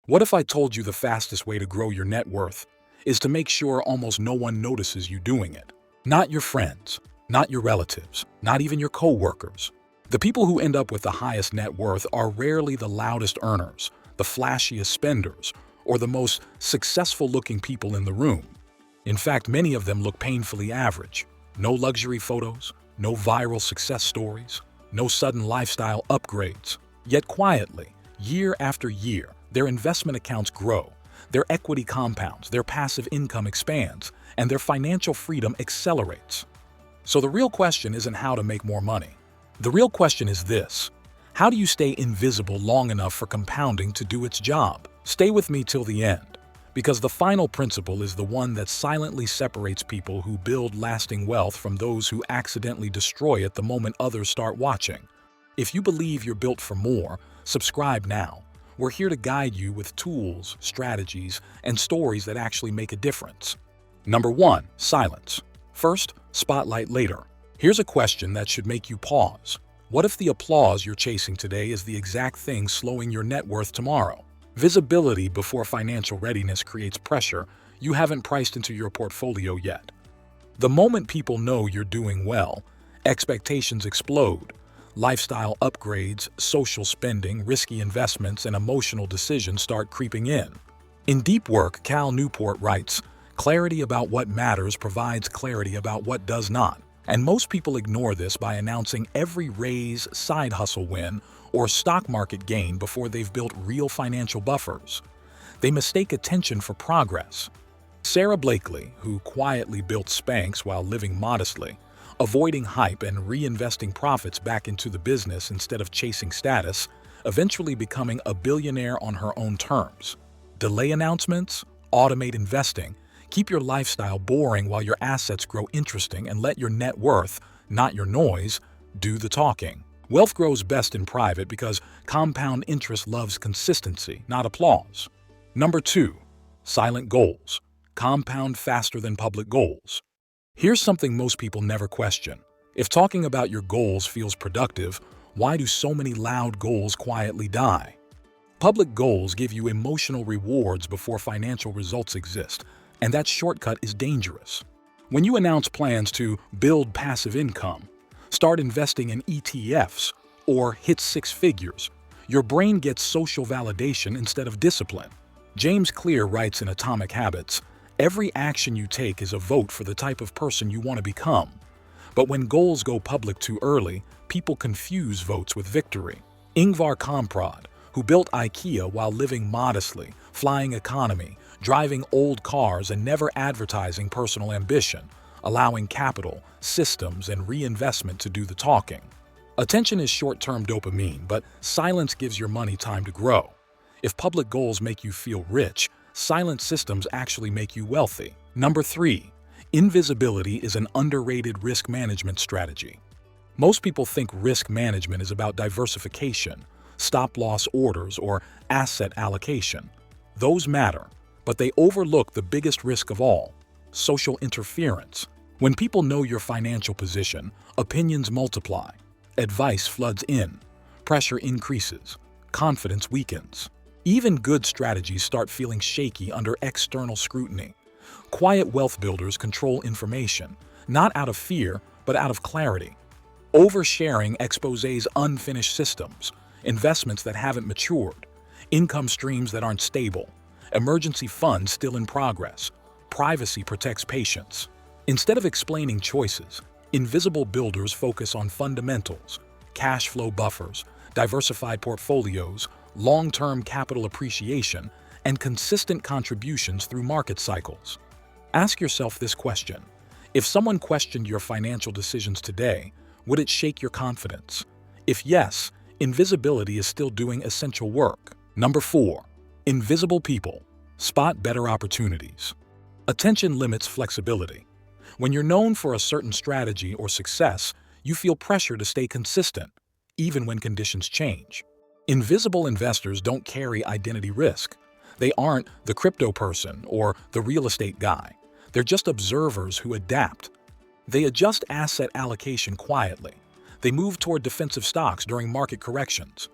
What if I told you the fastest way to grow your net worth is to make sure almost no one notices you doing it? Not your friends, not your relatives, not even your co-workers. The people who end up with the highest net worth are rarely the loudest earners, the flashiest spenders, or the most successful-looking people in the room. In fact, many of them look painfully average. No luxury photos, no viral success stories, no sudden lifestyle upgrades. Yet quietly, year after year, their investment accounts grow, their equity compounds, their passive income expands, and their financial freedom accelerates. So the real question isn't how to make more money. The real question is this: how do you stay invisible long enough for compounding to do its job? Stay with me till the end, because the final principle is the one that silently separates people who build lasting wealth from those who accidentally destroy it the moment others start watching. If you believe you're built for more, subscribe now. We're here to guide you with tools, strategies, and stories that actually make a difference. Number 1. Silence. First, spotlight later. Here's a question that should make you pause. What if the applause you're chasing today is the exact thing slowing your net worth tomorrow? Visibility before financial readiness creates pressure you haven't priced into your portfolio yet. The moment people know you're doing well, expectations explode. Lifestyle upgrades, social spending, risky investments, and emotional decisions start creeping in. In Deep Work, Cal Newport writes, "Clarity about what matters provides clarity about what does not." And most people ignore this by announcing every raise, side hustle win, or stock market gain before they've built real financial buffers. They mistake attention for progress. Sarah Blakely, who quietly built Spanx while living modestly, avoiding hype and reinvesting profits back into the business instead of chasing status, eventually becoming a billionaire on her own terms. Delay announcements, automate investing, keep your lifestyle boring while your assets grow interesting, and let your net worth, not your noise, do the talking. Wealth grows best in private because compound interest loves consistency, not applause. Number 2. Silent goals. Compound faster than public goals. Here's something most people never question. If talking about your goals feels productive, why do so many loud goals quietly die? Public goals give you emotional rewards before financial results exist, and that shortcut is dangerous. When you announce plans to build passive income, start investing in ETFs, or hit 6 figures, your brain gets social validation instead of discipline. James Clear writes in Atomic Habits, "Every action you take is a vote for the type of person you want to become." But when goals go public too early, people confuse votes with victory. Ingvar Kamprad, who built IKEA while living modestly, flying economy, driving old cars, and never advertising personal ambition, allowing capital, systems, and reinvestment to do the talking. Attention is short-term dopamine, but silence gives your money time to grow. If public goals make you feel rich, silent systems actually make you wealthy. Number 3. Invisibility is an underrated risk management strategy. Most people think risk management is about diversification, stop-loss orders, or asset allocation. Those matter, but they overlook the biggest risk of all: social interference. When people know your financial position, opinions multiply, advice floods in, pressure increases, confidence weakens. Even good strategies start feeling shaky under external scrutiny. Quiet wealth builders control information, not out of fear, but out of clarity. Oversharing exposes unfinished systems, investments that haven't matured, income streams that aren't stable, emergency funds still in progress. Privacy protects patience. Instead of explaining choices, invisible builders focus on fundamentals: cash flow buffers, diversified portfolios, long-term capital appreciation, and consistent contributions through market cycles. Ask yourself this question: if someone questioned your financial decisions today, would it shake your confidence? If yes, invisibility is still doing essential work. Number 4. Invisible people. Spot better opportunities. Attention limits flexibility. When you're known for a certain strategy or success, you feel pressure to stay consistent, even when conditions change. Invisible investors don't carry identity risk. They aren't the crypto person or the real estate guy. They're just observers who adapt. They adjust asset allocation quietly. They move toward defensive stocks during market corrections.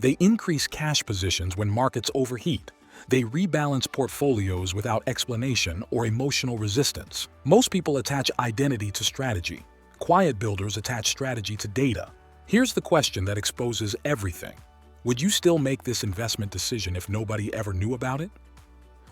They increase cash positions when markets overheat, They rebalance portfolios without explanation or emotional resistance. Most people attach identity to strategy. Quiet builders attach strategy to data. Here's the question that exposes everything. Would you still make this investment decision if nobody ever knew about it?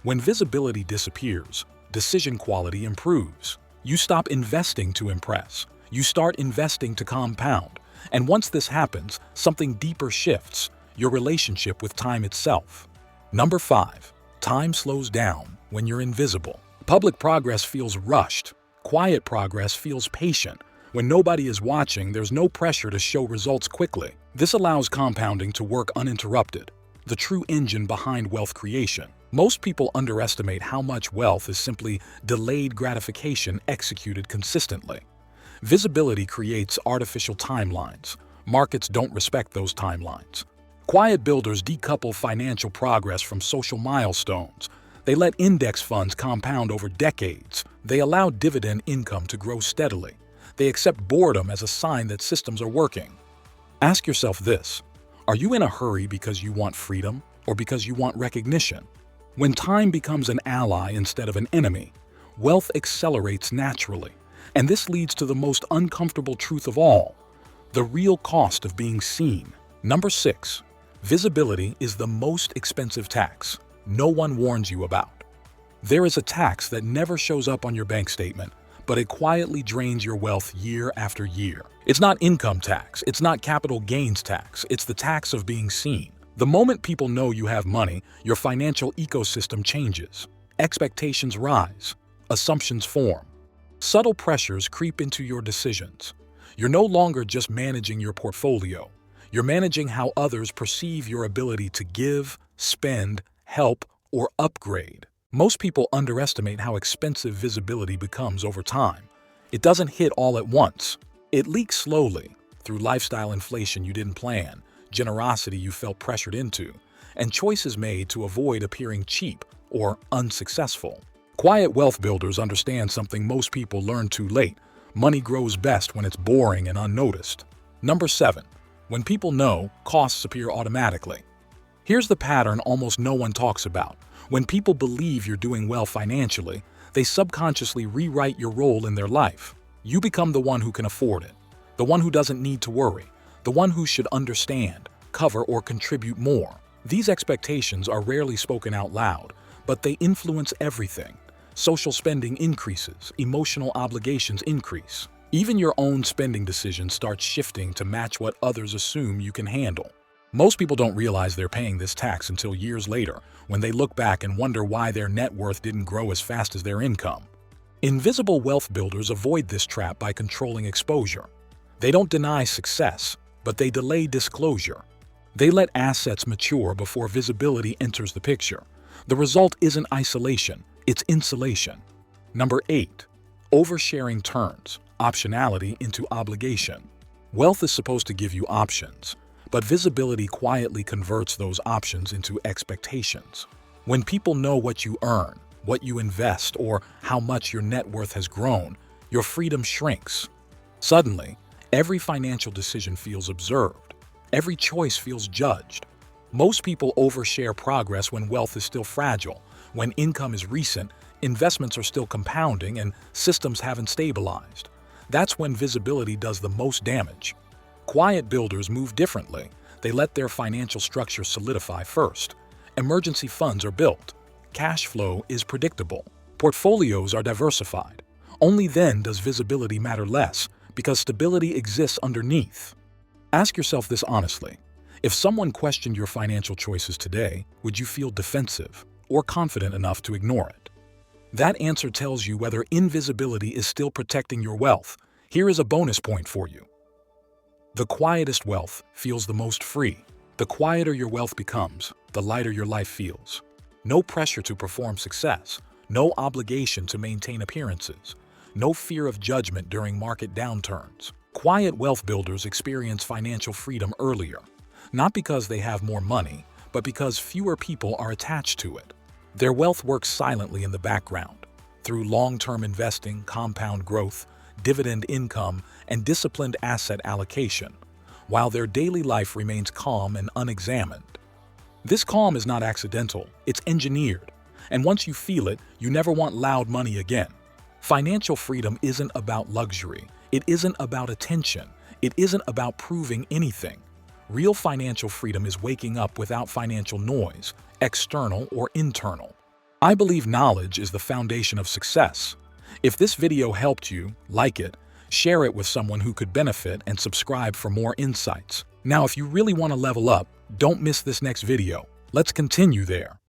When visibility disappears, decision quality improves. You stop investing to impress. You start investing to compound. And once this happens, something deeper shifts: your relationship with time itself. Number 5. Time slows down when you're invisible. Public progress feels rushed. Quiet progress feels patient. When nobody is watching, there's no pressure to show results quickly. This allows compounding to work uninterrupted, the true engine behind wealth creation. Most people underestimate how much wealth is simply delayed gratification executed consistently. Visibility creates artificial timelines. Markets don't respect those timelines. Quiet builders decouple financial progress from social milestones. They let index funds compound over decades. They allow dividend income to grow steadily. They accept boredom as a sign that systems are working. Ask yourself this: are you in a hurry because you want freedom or because you want recognition? When time becomes an ally instead of an enemy, wealth accelerates naturally. And this leads to the most uncomfortable truth of all: the real cost of being seen. Number 6. Visibility is the most expensive tax no one warns you about. There is a tax that never shows up on your bank statement, but it quietly drains your wealth year after year. It's not income tax, it's not capital gains tax, it's the tax of being seen. The moment people know you have money, your financial ecosystem changes. Expectations rise, assumptions form. Subtle pressures creep into your decisions. You're no longer just managing your portfolio. You're managing how others perceive your ability to give, spend, help, or upgrade. Most people underestimate how expensive visibility becomes over time. It doesn't hit all at once. It leaks slowly through lifestyle inflation you didn't plan, generosity you felt pressured into, and choices made to avoid appearing cheap or unsuccessful. Quiet wealth builders understand something most people learn too late: money grows best when it's boring and unnoticed. Number 7. When people know, costs appear automatically. Here's the pattern almost no one talks about. When people believe you're doing well financially, they subconsciously rewrite your role in their life. You become the one who can afford it, the one who doesn't need to worry, the one who should understand, cover, or contribute more. These expectations are rarely spoken out loud, but they influence everything. Social spending increases, emotional obligations increase. Even your own spending decisions start shifting to match what others assume you can handle. Most people don't realize they're paying this tax until years later, when they look back and wonder why their net worth didn't grow as fast as their income. Invisible wealth builders avoid this trap by controlling exposure. They don't deny success, but they delay disclosure. They let assets mature before visibility enters the picture. The result isn't isolation, it's insulation. Number 8. Oversharing turns optionality into obligation. Wealth is supposed to give you options, but visibility quietly converts those options into expectations. When people know what you earn, what you invest, or how much your net worth has grown, your freedom shrinks. Suddenly, every financial decision feels observed. Every choice feels judged. Most people overshare progress when wealth is still fragile, when income is recent, investments are still compounding, and systems haven't stabilized. That's when visibility does the most damage. Quiet builders move differently. They let their financial structure solidify first. Emergency funds are built. Cash flow is predictable. Portfolios are diversified. Only then does visibility matter less, because stability exists underneath. Ask yourself this honestly: if someone questioned your financial choices today, would you feel defensive or confident enough to ignore it? That answer tells you whether invisibility is still protecting your wealth. Here is a bonus point for you. The quietest wealth feels the most free. The quieter your wealth becomes, the lighter your life feels. No pressure to perform success, no obligation to maintain appearances, no fear of judgment during market downturns. Quiet wealth builders experience financial freedom earlier, not because they have more money, but because fewer people are attached to it. Their wealth works silently in the background, through long-term investing, compound growth, dividend income, and disciplined asset allocation, while their daily life remains calm and unexamined. This calm is not accidental, it's engineered. And once you feel it, you never want loud money again. Financial freedom isn't about luxury. It isn't about attention. It isn't about proving anything. Real financial freedom is waking up without financial noise, external or internal. I believe knowledge is the foundation of success. If this video helped you, like it, share it with someone who could benefit, and subscribe for more insights. Now, if you really want to level up, don't miss this next video. Let's continue there.